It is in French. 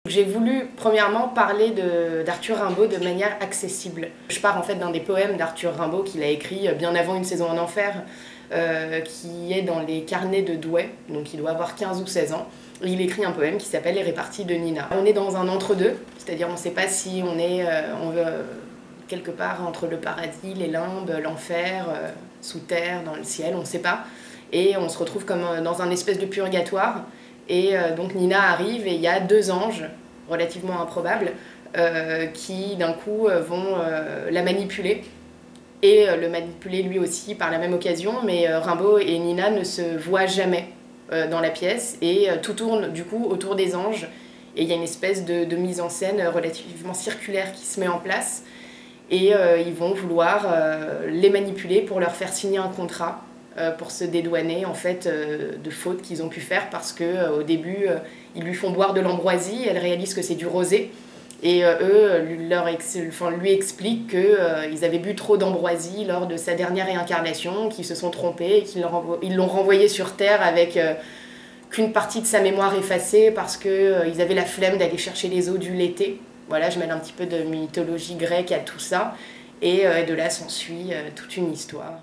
J'ai voulu premièrement parler d'Arthur Rimbaud de manière accessible. Je pars en fait d'un des poèmes d'Arthur Rimbaud qu'il a écrit bien avant Une saison en enfer, qui est dans les carnets de Douai, donc il doit avoir 15 ou 16 ans. Il écrit un poème qui s'appelle Les réparties de Nina. On est dans un entre-deux, c'est-à-dire on ne sait pas si on est quelque part entre le paradis, les limbes, l'enfer, sous terre, dans le ciel, on ne sait pas. Et on se retrouve comme dans un espèce de purgatoire. Et donc Nina arrive et il y a deux anges, relativement improbables, qui d'un coup vont la manipuler. Et le manipuler lui aussi par la même occasion, mais Rimbaud et Nina ne se voient jamais dans la pièce. Et tout tourne du coup autour des anges. Et il y a une espèce de mise en scène relativement circulaire qui se met en place. Et ils vont vouloir les manipuler pour leur faire signer un contrat pour se dédouaner en fait de fautes qu'ils ont pu faire parce qu'au début ils lui font boire de l'ambroisie, elle réalise que c'est du rosé et eux lui expliquent qu'ils avaient bu trop d'ambroisie lors de sa dernière réincarnation, qu'ils se sont trompés et qu'ils l'ont renvoyé sur Terre avec qu'une partie de sa mémoire effacée parce qu'ils avaient la flemme d'aller chercher les eaux du Léthé. Voilà, je mêle un petit peu de mythologie grecque à tout ça et de là s'ensuit toute une histoire.